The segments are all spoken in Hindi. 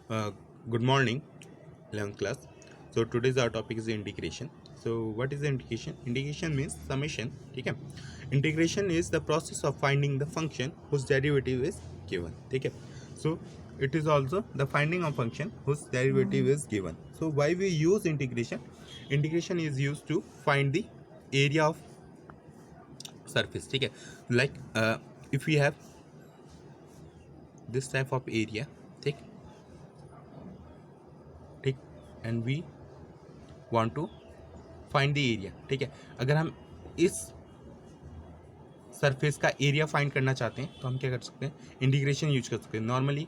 Good morning, 11th class. So today's our topic is integration. So what is the integration? Integration means summation. ठीक है. Integration is the process of finding the function whose derivative is given. ठीक है. So it is also the finding of function whose derivative is given. So why we use integration? Integration is used to find the area of surface. ठीक है. Like if we have this type of area, ठीक ठीक and we want to find the area. ठीक है, अगर हम इस सरफेस का एरिया फाइंड करना चाहते हैं तो हम क्या कर सकते हैं, इंटीग्रेशन यूज कर सकते हैं. नॉर्मली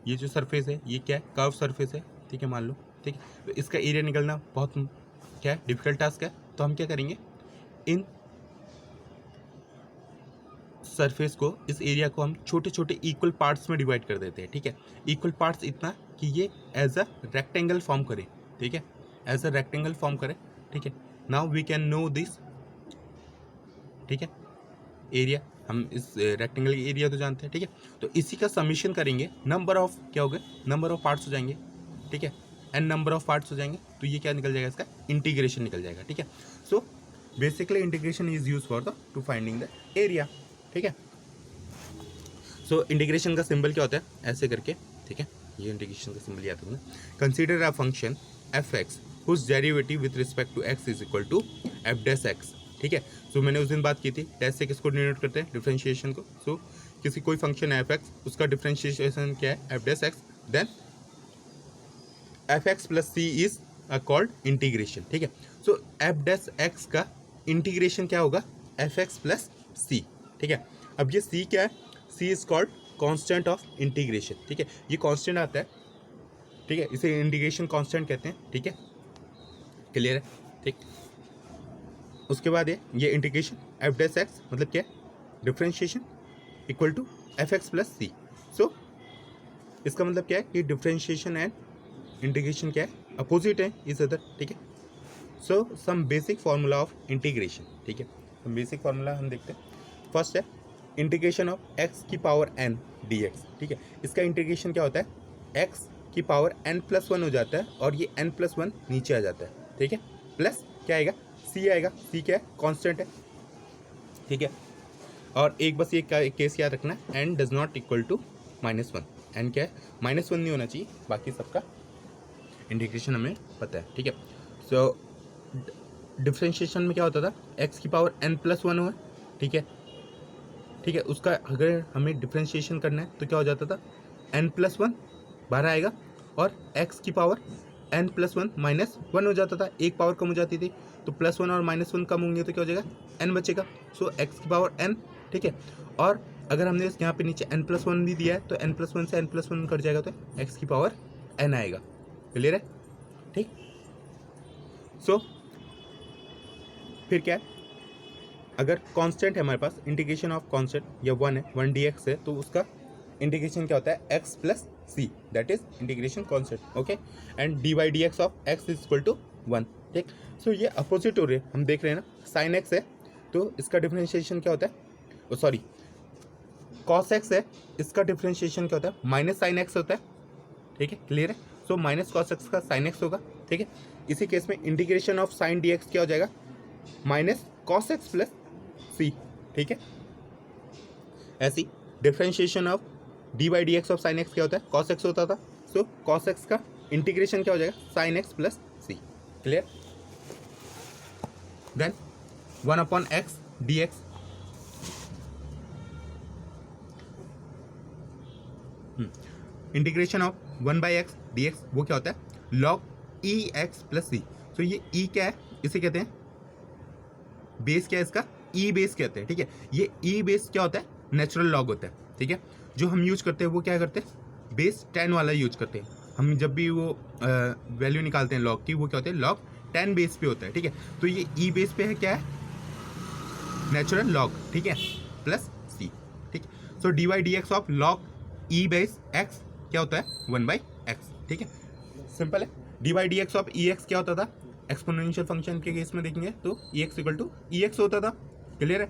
ये जो सरफेस है ये क्या है, कर्व सरफेस है. ठीक है, मान लो. ठीक है, तो इसका एरिया निकलना बहुत क्या है, डिफिकल्ट टास्क है. तो हम क्या करेंगे, इन सरफेस को, इस एरिया को हम छोटे छोटे इक्वल पार्ट्स में डिवाइड कर देते हैं. ठीक है, इक्वल पार्ट्स इतना कि ये एज अ रेक्टेंगल फॉर्म करे. ठीक है, एज अ रेक्टेंगल फॉर्म करे. ठीक है, now we can know this. ठीक है, एरिया, हम इस रेक्टेंगल की एरिया तो जानते हैं. ठीक है, तो इसी का समीशन करेंगे, नंबर ऑफ क्या हो गए, नंबर ऑफ पार्ट्स हो जाएंगे. ठीक है, एन नंबर ऑफ पार्ट्स हो जाएंगे, तो ये क्या निकल जाएगा, इसका इंटीग्रेशन निकल जाएगा. ठीक है, so basically integration is use for the two finding the area. ठीक है, सो इंटीग्रेशन का सिंबल क्या होता है, ऐसे करके. ठीक है, ये इंटीग्रेशन का सिंबल याद रखना. Consider a function f x whose derivative with respect to x is equal to f dash x. ठीक है, सो मैंने उस दिन बात की थी, डैश से किसको डिनोट करते हैं, डिफरेंशिएशन को. सो किसी कोई फंक्शन है एफ एक्स, उसका डिफरेंशिएशन क्या है, f dash x, then f x plus c is called integration. ठीक है, सो एफ डैश एक्स का इंटीग्रेशन क्या होगा, एफ एक्स प्लस सी. ठीक है, अब ये सी क्या है, C is called constant of integration. ठीक है, ये कांस्टेंट आता है. ठीक है, इसे इंटीग्रेशन कांस्टेंट कहते हैं. ठीक है, क्लियर है. ठीक, उसके बाद ये इंटीग्रेशन एफ डैश एक्स मतलब क्या है, differentiation equal to f x plus c. So इसका मतलब क्या है कि डिफरेंशिएशन एंड इंटीग्रेशन क्या है, अपोजिट है इस अदर. ठीक है, so some basic formula of integration. ठीक है, सम बेसिक फार्मूला हम देखते हैं. फर्स्ट है इंटीग्रेशन ऑफ एक्स की पावर एन डी एक्स. ठीक है, इसका इंटीग्रेशन क्या होता है, एक्स की पावर एन प्लस वन हो जाता है और ये एन प्लस वन नीचे आ जाता है. ठीक है, प्लस क्या आएगा, सी आएगा. सी क्या है, कांस्टेंट है. ठीक है, और एक बस ये केस याद रखना है, n does not equal to minus one. N क्या है, माइनस वन नहीं होना चाहिए, बाकी सबका इंटीग्रेशन हमें पता है. ठीक है, सो डिफ्रेंशिएशन में क्या होता था, एक्स की पावर एन प्लस वन हुआ. ठीक है, ठीक है, उसका अगर हमें डिफ्रेंशिएशन करना है तो क्या हो जाता था, एन प्लस वन बाहर आएगा और एक्स की power n plus one minus one हो जाता था. एक पावर कम हो जाती थी, तो प्लस वन और माइनस वन कम होंगे तो क्या हो जाएगा, एन बचेगा. सो एक्स की पावर एन. ठीक है, और अगर हमने यहाँ पे नीचे एन प्लस वन भी दिया है तो एन प्लस वन से एन प्लस वन कट जाएगा तो एक्स की पावर एन आएगा. क्लियर है. ठीक, सो फिर क्या है, अगर कांस्टेंट है हमारे पास, इंटीग्रेशन ऑफ कांस्टेंट या वन है, वन डी एक्स है, तो उसका इंटीग्रेशन क्या होता है, x plus c, that is integration constant. Okay, and d y d x of x is equal to one. ठीक, सो ये अपोजिट हो रहे हैं, हम देख रहे हैं ना, साइन एक्स है तो इसका डिफरेंशिएशन क्या होता है, सॉरी कॉस एक्स है, इसका डिफरेंशिएशन क्या होता है, माइनस साइन एक्स होता है. ठीक है, क्लियर है. सो माइनस कॉस एक्स का साइन एक्स होगा. ठीक है, इसी केस में integration of sine d x क्या हो जाएगा, minus cos x plus c. ठीक है, ऐसी differentiation of d by d x of sine x क्या होता है, कॉस एक्स होता था. सो कॉस एक्स का इंटीग्रेशन क्या हो जाएगा, sine x plus c. Clear, then one upon x d x. Integration of one by x d x वो क्या होता है, लॉग ई एक्स प्लस सी. तो ये ई क्या है, इसे कहते हैं बेस, क्या है इसका, ई बेस कहते हैं. ठीक है, ये ई बेस क्या होता है, नेचुरल लॉग होता है. ठीक है, जो हम यूज करते हैं वो क्या करते हैं, बेस 10 वाला यूज करते हैं. हम जब भी वो वैल्यू निकालते हैं लॉग की, वो क्या होता है, लॉग 10 बेस पे होता है. ठीक है, तो ये ई बेस पे है, क्या है, नेचुरल लॉग. ठीक है, प्लस सी. ठीक है, so d y d x of log e base x क्या होता है, वन बाई एक्स. ठीक है, सिंपल है. D y d x of e x क्या होता था, एक्सपोनेंशियल फंक्शन के केस में देखेंगे तो e x equal to e x होता था. क्लियर है.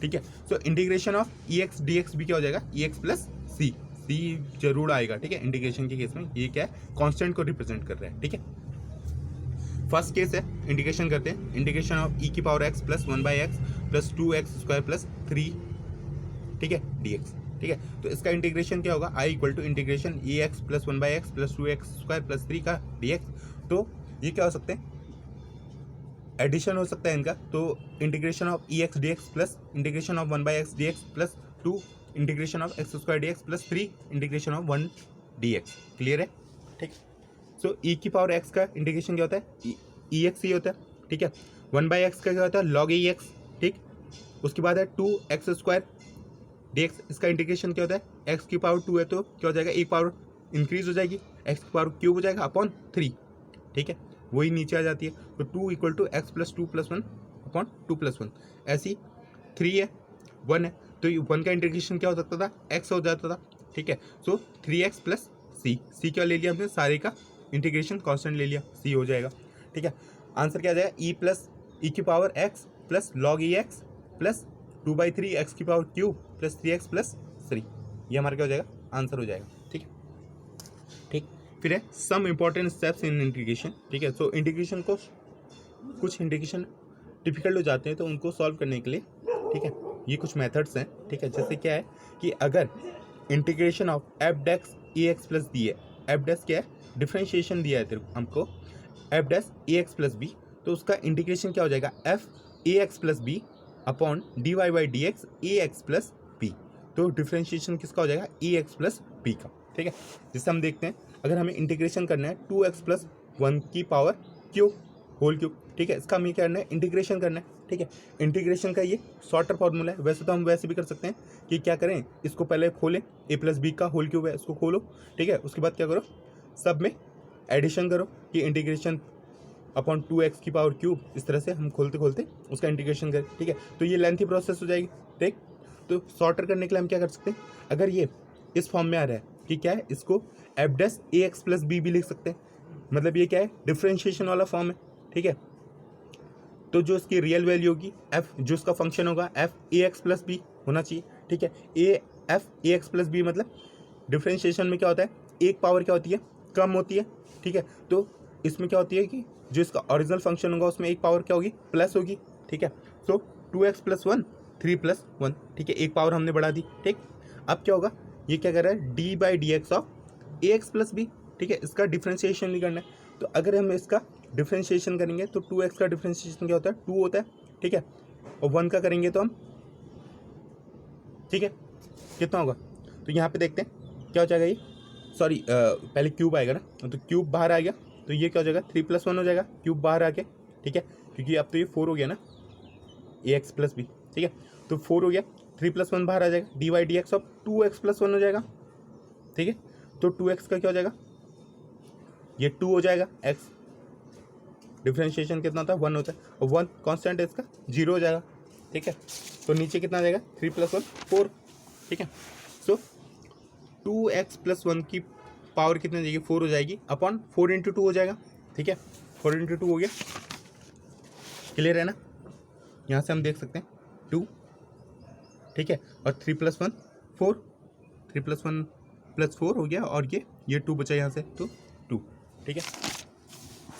ठीक है, so integration of e x d x भी क्या हो जाएगा, ई एक्स प्लस सी. सी जरूर आएगा, ठीक है। इंटीग्रेशन के केस में ये क्या है, कांस्टेंट को रिप्रेजेंट कर रहा है, ठीक है। फर्स्ट केस है, इंटीग्रेशन करते हैं, इंटीग्रेशन ऑफ ई की power x plus 1/x plus 2x² plus 3, ठीक है, dx, ठीक है। तो इसका इंटीग्रेशन क्या होगा, I equal to integration e x plus 1/x plus 2x² plus 3 का dx। तो ये क्या हो सकते हैं, एडिशन हो सकता है इनका। तो integration of e x d x plus integration of 1/x dx plus 2 integration of x² dx plus 3 integration of 1 dx। Clear है, ठीक। सो ई की पावर एक्स का इंटीग्रेशन क्या होता है, ई एक्स ही होता है, ठीक है। 1/x का क्या होता है, log ई एक्स, ठीक। उसके बाद है 2x² dx, इसका इंटीग्रेशन क्या होता है, x की पावर 2 है तो क्या हो जाएगा, एक पावर इंक्रीज हो जाएगी, x की पावर क्यूब हो जाएगा अपॉन 3, ठीक है, वही नीचे आ जाती है। तो 2 equal to x plus 2 plus 1 upon 2 plus 1, ऐसी 3 है 1 है, तो 1 का इंटीग्रेशन क्या हो सकता था, x हो जाता था, ठीक है। सो 3x प्लस सी क्या ले लिया हमने, सारे का इंटीग्रेशन कांस्टेंट ले लिया, सी हो जाएगा, ठीक है। आंसर क्या आ जाएगा, ई प्लस ई की पावर एक्स प्लस लॉग ई एक्स प्लस 2/3 एक्स की power cube plus 3x plus 3, ये हमारा क्या हो जाएगा, आंसर हो जाएगा, ठीक है, ठीक। फिर है some important steps in integration, ठीक है। सो इंटीग्रेशन को कुछ इंटीग्रेशन डिफिकल्ट हो जाते हैं तो उनको सॉल्व करने के लिए, ठीक है, ये कुछ मेथड्स हैं, ठीक है। जैसे क्या है कि अगर integration of f dash a x plus दी है, एफ डैक्स क्या है, डिफ्रेंशिएशन दिया है तेरे हमको f dash a x plus b, तो उसका इंटीग्रेशन क्या हो जाएगा, f a x plus b upon d y by d x a x plus b. तो डिफ्रेंशिएशन किसका हो जाएगा, ए एक्स प्लस बी का, ठीक है। जिससे हम देखते हैं अगर हमें इंटीग्रेशन करना है 2x प्लस 1 की पावर क्यूब होल क्यूब, ठीक है, इसका हमें क्या करना है, इंटीग्रेशन करना है, ठीक है। इंटीग्रेशन का ये शॉर्टर फॉर्मूला है, वैसे तो हम वैसे भी कर सकते हैं कि क्या करें, इसको पहले खोलें, ए प्लस बी का होल क्यूब है, इसको खोलो, ठीक है। उसके बाद क्या करो, सब में एडिशन करो कि इंटीग्रेशन अपॉन 2x की पावर क्यूब, इस तरह से हम खोलते खोलते उसका इंटीग्रेशन करें, ठीक है। तो ये लेंथी प्रोसेस हो जाएगी, ठीक। तो शॉर्टर करने के लिए हम क्या कर सकते हैं, अगर ये इस फॉर्म में आ रहा है कि क्या है, इसको F dash a x plus B भी लिख सकते हैं, मतलब ये क्या है, डिफ्रेंशिएशन वाला फॉर्म है, ठीक है। तो जो इसकी रियल वैल्यू होगी एफ, जो इसका फंक्शन होगा f a x plus b होना चाहिए, ठीक है। F a x plus b मतलब डिफ्रेंशिएशन में क्या होता है, एक पावर क्या होती है, कम होती है, ठीक है। तो इसमें क्या होती है कि जो इसका ओरिजिनल फंक्शन होगा उसमें एक पावर क्या होगी, प्लस होगी, ठीक है। सो 2x प्लस 1 3 प्लस 1, ठीक है, एक पावर हमने बढ़ा दी, ठीक। अब क्या होगा, ये क्या कर रहा है, d by d x of a x plus b, ठीक है, इसका डिफ्रेंशिएशन नहीं करना है। तो अगर हम इसका डिफ्रेंशिएशन करेंगे तो 2x का डिफ्रेंशिएशन क्या होता है, 2 होता है, ठीक है, और 1 का करेंगे तो हम, ठीक है, कितना होगा, तो यहाँ पे देखते हैं क्या हो जाएगा, ये सॉरी पहले क्यूब आएगा ना, तो क्यूब बाहर आ गया, तो ये क्या हो जाएगा, 3 प्लस 1 हो जाएगा, क्यूब बाहर आके, ठीक है, क्योंकि अब तो ये 4 हो गया ना, ए एक्स प्लस बी, ठीक है। तो 4 हो गया, 3 प्लस 1 बाहर आ जाएगा, d y d x of 2x plus 1 हो जाएगा, ठीक है। तो 2x का क्या हो जाएगा, ये 2 हो जाएगा, x डिफ्रेंशिएशन कितना होता है, 1 होता है, और 1 कांस्टेंट है इसका, 0 हो जाएगा, ठीक है। तो नीचे कितना आ जाएगा, 3 प्लस 1 4, ठीक है। सो 2x प्लस 1 की पावर कितनी जाएगी, 4 हो जाएगी, अपॉन 4 इंटू 2 हो जाएगा, ठीक है, 4 इंटू 2 हो गया, क्लियर है ना। यहाँ से हम देख सकते हैं 2, ठीक है, और 3 प्लस 1 4, 3 प्लस 1 प्लस 4 हो गया, और ये 2 बचा यहाँ से, तो 2, ठीक है।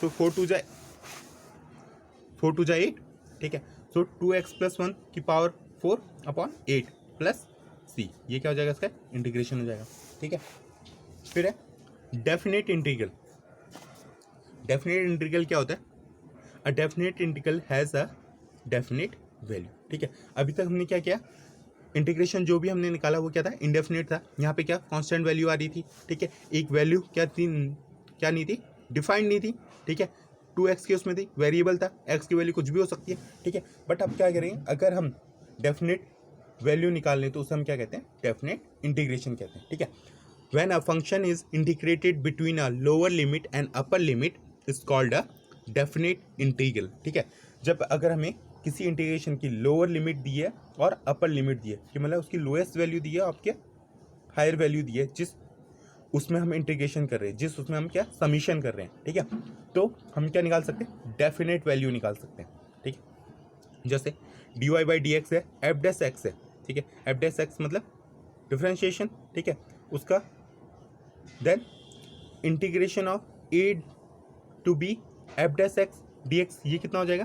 सो 4 2 जाए 8, ठीक है। सो 2x प्लस 1 की पावर 4 अपॉन 8 प्लस सी, ये क्या हो जाएगा, इसका इंटीग्रेशन हो जाएगा, ठीक है। फिर है डेफिनेट इंटीग्रल। डेफिनेट इंटीग्रल क्या होता है, a definite integral has a definite value, ठीक है। अभी तक हमने क्या किया, इंटीग्रेशन जो भी हमने निकाला वो क्या था, इंडेफिनेट था, यहाँ पे क्या कांस्टेंट वैल्यू आ रही थी, ठीक है। एक वैल्यू क्या थी, क्या नहीं थी, डिफाइंड नहीं थी, ठीक है। 2x की उसमें थी, वेरिएबल था, x की वैल्यू कुछ भी हो सकती है, ठीक है। बट अब क्या करेंगे, अगर हम डेफिनेट वैल्यू निकाल लें तो उसे हम क्या कहते हैं, डेफिनेट इंटीग्रेशन कहते हैं, ठीक है। When a function is integrated between a lower limit and upper limit is called a definite integral, ठीक है। जब अगर हमें किसी इंटीग्रेशन की लोअर लिमिट दी है और अपर लिमिट दी है, कि मतलब उसकी लोएस्ट वैल्यू दी है, आपके हायर वैल्यू दी है, जिस उसमें हम इंटीग्रेशन कर रहे हैं, जिस उसमें हम क्या समीशन कर रहे हैं, ठीक है, तो हम क्या निकाल सकते हैं, डेफिनेट वैल्यू निकाल सकते हैं, ठीक है। जैसे dy बाई डी एक्स है, एफ डैश एक्स है, ठीक है, एफ डैश एक्स मतलब डिफ्रेंशिएशन, ठीक है, उसका then integration of a to b f dash x d x, ये कितना हो जाएगा,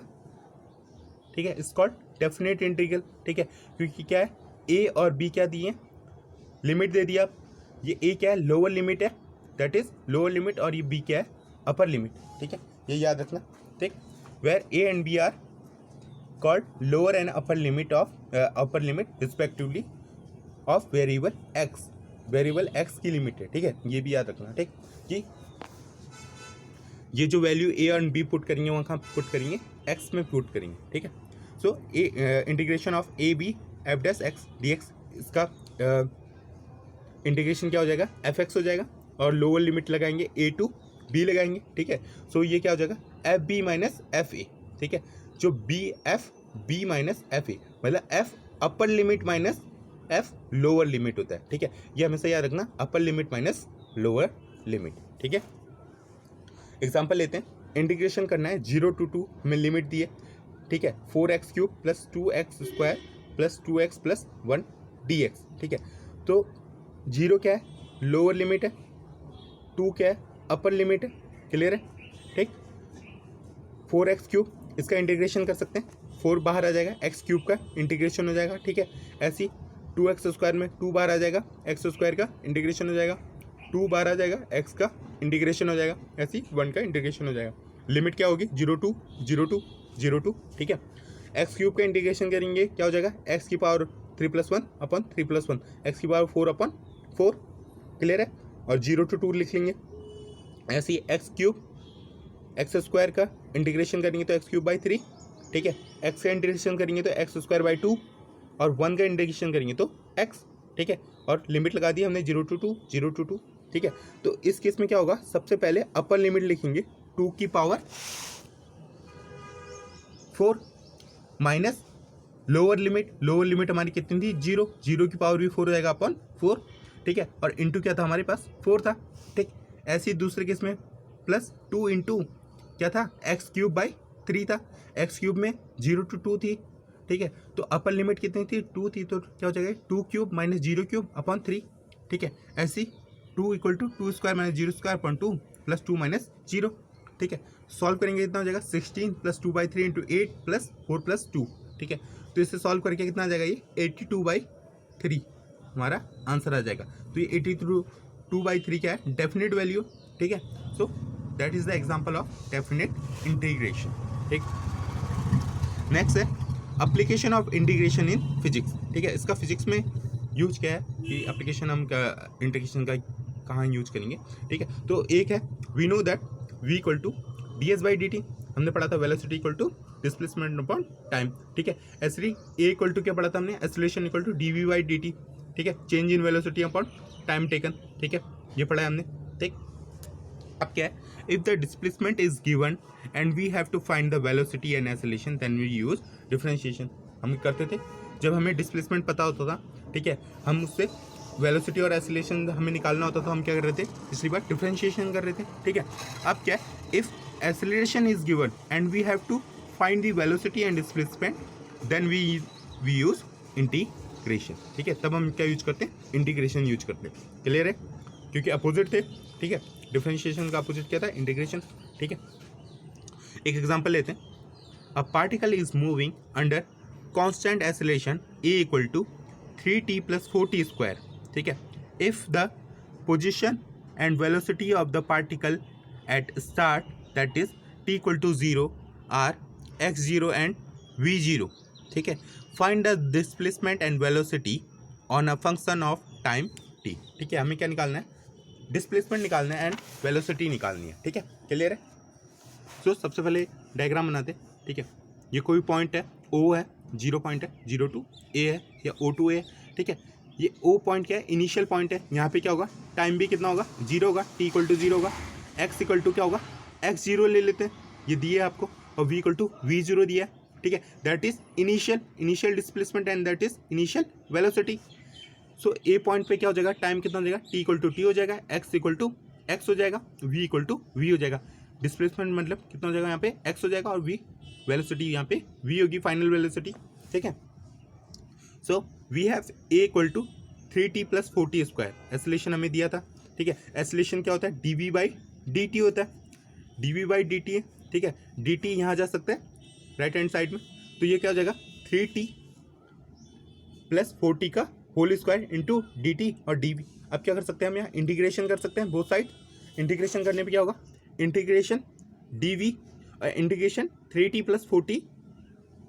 ठीक है, इस कॉल्ड डेफिनेट इंटीग्रल, ठीक है, क्योंकि क्या है ए और बी क्या दिए, लिमिट दे दिया, ये ए क्या है लोअर लिमिट है, दैट इज लोअर लिमिट, और ये बी क्या है अपर लिमिट, ठीक है, ये याद रखना, ठीक, where a and b are called lower and upper limit respectively of variable x की लिमिट है, ठीक है, ये भी याद रखना, ठीक, कि ये जो वैल्यू ए और बी पुट करेंगे वहाँ कहाँ पुट करेंगे, एक्स में पुट करेंगे, ठीक है। So integration of a b f dash x d x, इसका इंटीग्रेशन क्या हो जाएगा, एफ एक्स हो जाएगा, और लोअर लिमिट लगाएंगे ए टू बी लगाएंगे, ठीक है। सो ये क्या हो जाएगा, f b minus f a, ठीक है, जो बी माइनस एफ ए, मतलब f upper limit minus f lower limit होता है, ठीक है, ये हमेशा याद रखना, upper limit minus lower limit, ठीक है। एग्जाम्पल लेते हैं, इंटीग्रेशन करना है 0 to 2 में लिमिट दी है, ठीक है, 4x³ plus 2x² plus 2x plus 1 dx, ठीक है। तो 0 क्या है लोअर लिमिट है, 2 क्या है अपर लिमिट है, क्लियर है, ठीक। 4x³ इसका इंटीग्रेशन कर सकते हैं, 4 बाहर आ जाएगा, x³ का इंटीग्रेशन हो जाएगा, ठीक है। ऐसी 2x² में 2 बाहर आ जाएगा, x² का इंटीग्रेशन हो जाएगा, 2 बाहर आ जाएगा, x का इंटीग्रेशन हो जाएगा, ऐसी 1 का इंटीग्रेशन हो जाएगा। लिमिट क्या होगी 0 to 0 to, ठीक है। x³ का इंटीग्रेशन करेंगे क्या हो जाएगा, x की पावर 3+1 अपॉन 3+1, x की पावर 4 अपॉन 4, क्लियर है, और 0 to 2 लिख लेंगे। ऐसे ही x² का इंटीग्रेशन करेंगे तो x³/3, ठीक है, x का इंटीग्रेशन करेंगे तो x² 2, और 1 का इंटीग्रेशन करेंगे तो x, ठीक है, और लिमिट लगा दी हमने 0 to 2, ठीक है। तो इस केस में क्या होगा, सबसे पहले अपर लिमिट लिखेंगे 2 की पावर 4 माइनस लोअर लिमिट हमारी कितनी थी 0 की पावर भी 4 हो जाएगा अपॉन 4, ठीक है, और इंटू क्या था हमारे पास 4 था, ठीक। ऐसे ही दूसरे केस में प्लस 2 इंटू क्या था x³/3 था, x³ में 0 to 2 थी, ठीक है, तो अपर लिमिट कितनी थी 2 थी, तो क्या हो जाएगा 2³ माइनस 0³ अपॉन 3, ठीक है। ऐसी 2 = 2² माइनस 0² अपॉन 2 प्लस 2 माइनस 0, ठीक है। सॉल्व करेंगे कितना हो जाएगा 16 प्लस 2/3 इंटू 8 प्लस 4 प्लस 2, ठीक है। तो इसे सॉल्व करके कितना आ जाएगा, ये 82/3 हमारा आंसर आ जाएगा। तो ये 82/3 क्या है, डेफिनेट वैल्यू, ठीक है। So that is the example of definite integration, ठीक। नेक्स्ट है application of integration in physics, ठीक है। इसका फिजिक्स में यूज क्या है कि एप्लीकेशन हम इंटीग्रेशन का कहाँ यूज करेंगे, ठीक है। तो एक है we know that v = ds/dt, हमने पढ़ा था वेलोसिटी = डिस्प्लेसमेंट अपॉन टाइम, ठीक है। ऐसे a = क्या पढ़ा था हमने, एक्सेलरेशन = dv/dt, ठीक है, change in velocity upon time taken, ठीक है, ये पढ़ा है हमने, ठीक। अब क्या है, if the displacement is given and we have to find the velocity and acceleration then we use differentiation. हम करते थे जब हमें डिस्प्लेसमेंट पता होता था, ठीक है, हम उससे वेलोसिटी और एक्सेलरेशन हमें निकालना होता था, हम क्या कर रहे थे, पिछली बार डिफरेंशिएशन कर रहे थे, ठीक है। अब क्या है, if acceleration is given and we have to find the velocity and displacement then we use integration, ठीक है। तब हम क्या यूज करते हैं, इंटीग्रेशन यूज करते हैं, क्लियर है, क्योंकि अपोजिट थे, ठीक है। डिफरेंशिएशन का अपोजिट क्या था, इंटीग्रेशन, ठीक है। एक एग्जांपल लेते हैं, a particle is moving under constant acceleration a = 3t + 4t², ठीक है। If the position and velocity of the particle at start that is t = 0 are x0 and v0, ठीक है, find the displacement and velocity on a function of time t, ठीक है। हमें क्या निकालना है, डिस्प्लेसमेंट निकालना है एंड वेलोसिटी निकालनी है, ठीक है, क्लियर है। तो सबसे पहले डायग्राम बनाते हैं, ठीक है। ये कोई पॉइंट है O है, 0 पॉइंट है, 0 to A है या O to A है, ठीक है। ये O पॉइंट क्या है, इनिशियल पॉइंट है, यहाँ पे क्या होगा, टाइम भी कितना होगा 0 होगा, t = 0 होगा, x = क्या होगा, x0 ले लेते हैं, ये दिए आपको, और v = v0 दिया है, ठीक है। That is initial displacement and that is initial velocity. So A point पे क्या हो जाएगा, टाइम कितना हो जाएगा, t = t हो जाएगा, x = x हो जाएगा, v = v हो जाएगा। डिस्प्लेसमेंट मतलब कितना हो जाएगा, यहाँ पे x हो जाएगा, और v वेलोसिटी यहाँ पे v होगी, फाइनल वेलोसिटी, ठीक है। So we have a = 3t plus 4t square, acceleration हमें दिया था, ठीक है। एक्सेलरेशन क्या होता है, dv बाई dt होता है, dv बाई dt है, ठीक है। dt यहाँ जा सकता है राइट हैंड साइड में, तो ये क्या हो जाएगा 3t प्लस 4t का होल स्क्वायर इंटू dt और dv। अब क्या कर सकते हैं हम यहाँ इंटीग्रेशन कर सकते हैं बोथ साइड। इंटीग्रेशन करने पे क्या होगा, integration dv integration 3t plus 4t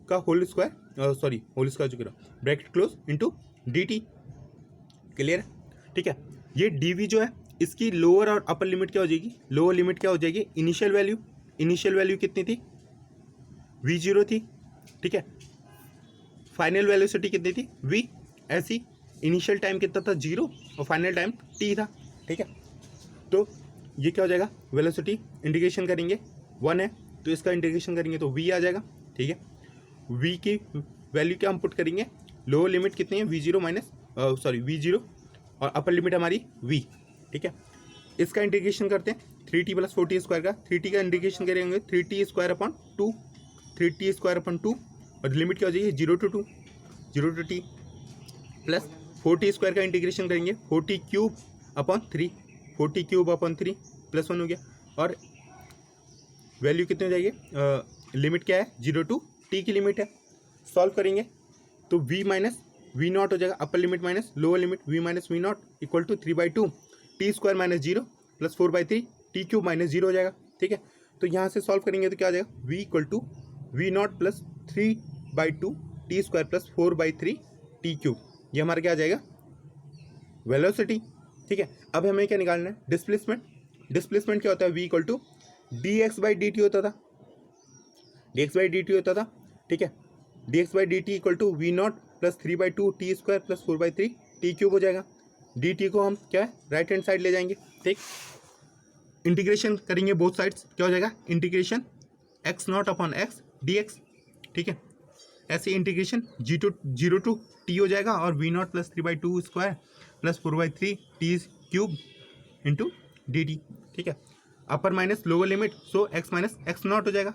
का whole square, sorry whole square जो कह रहा हूँ, bracket close into dt। Clear है, ठीक है। ये dv जो है इसकी लोअर और अपर लिमिट क्या हो जाएगी, लोअर लिमिट क्या हो जाएगी, इनिशियल वैल्यू कितनी थी, v0 थी, ठीक है। फाइनल वेलोसिटी कितनी थी, v, ऐसी इनिशियल टाइम कितना था 0 और फाइनल टाइम t था, ठीक है। तो ये क्या हो जाएगा, वेलोसिटी इंटीग्रेशन करेंगे 1 है तो इसका इंटीग्रेशन करेंगे तो v आ जाएगा, ठीक है। v की वैल्यू क्या हम पुट करेंगे, लोअर लिमिट कितनी है v0 माइनस v0 और अपर लिमिट हमारी v, ठीक है। इसका इंटीग्रेशन करते हैं 3t प्लस 4t स्क्वायर का, 3t का इंटीग्रेशन करेंगे 3t स्क्वायर अपॉन 2 और लिमिट क्या हो जाएगी 0 to t plus 4t square का इंटीग्रेशन करेंगे 4t क्यूब अपॉन 3 प्लस 1 हो गया, और वैल्यू कितनी हो जाएगी, लिमिट क्या है 0 टू t की लिमिट है। सॉल्व करेंगे तो v माइनस वी नॉट हो जाएगा, upper limit minus lower limit, v minus v naught equal to 3/2 t square minus 0 plus 4/3 t cube minus 0 हो जाएगा, ठीक है। तो यहाँ से सॉल्व करेंगे तो क्या आ जाएगा, v equal to v naught plus 3/2 t square plus 4/3 t cube, ये हमारा क्या आ जाएगा वेलोसिटी, ठीक है। अब हमें क्या निकालना है, डिस्प्लेसमेंट क्या होता है, v इक्वल टू dx/dt होता था, ठीक है। dx/dt equal to v naught plus 3/2 t square plus 4/3 t cube हो जाएगा। dt को हम क्या है राइट हैंड साइड ले जाएंगे, ठीक। इंटीग्रेशन करेंगे बोथ साइड्स, क्या हो जाएगा integration x0 upon x dx, ठीक है। ऐसे इंटीग्रेशन 0 टू t हो जाएगा और v naught plus 3/2 square plus 4/3 t cube into dt, ठीक है। Upper minus lower limit, so x minus x0 हो जाएगा,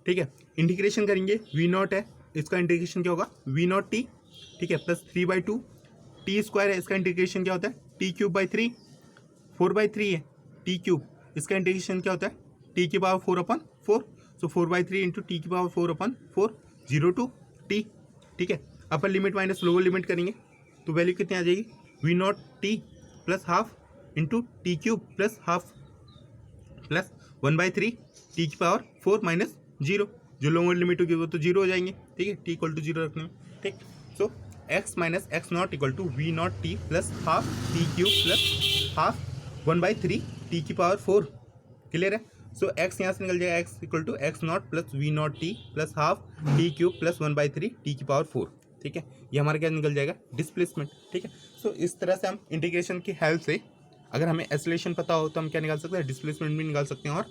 ठीक है। इंटीग्रेशन करेंगे वी नॉट है, इसका इंटीग्रेशन क्या होगा वी नॉट टी, ठीक है, प्लस 3/2 टी स्क्वायर है, इसका इंटीग्रेशन क्या होता है टी क्यूब बाई 3, 4/3 है टी क्यूब, इसका इंटीग्रेशन क्या होता है टी की पावर 4/4, सो 4/3 इंटू टी की पावर 4/4 0 टू टी, ठीक है। Upper limit minus lower limit करेंगे तो वैल्यू कितनी आ जाएगी, v naught t plus half into t cube plus half plus 1/3 t की पावर 4 माइनस 0, जो लोअर लिमिट होगी वो तो 0 हो जाएंगे, ठीक है, टी इक्वल टू 0 रखने में, ठीक। So x minus x0 equal to v naught t plus half t cube plus half 1/3 t की पावर 4, क्लियर है। सो x यहाँ से निकल जाएगा, x equal to x0 plus v naught t plus half t cube plus 1/3 t की पावर 4, ठीक है। ये हमारा क्या निकल जाएगा डिस्प्लेसमेंट, ठीक है। सो इस तरह से हम इंटीग्रेशन की हेल्प से, अगर हमें एक्सेलरेशन पता हो तो हम क्या निकाल सकते हैं, डिस्प्लेसमेंट भी निकाल सकते हैं और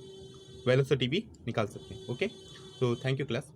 वेलोसिटी भी निकाल सकते हैं, okay. So thank you class.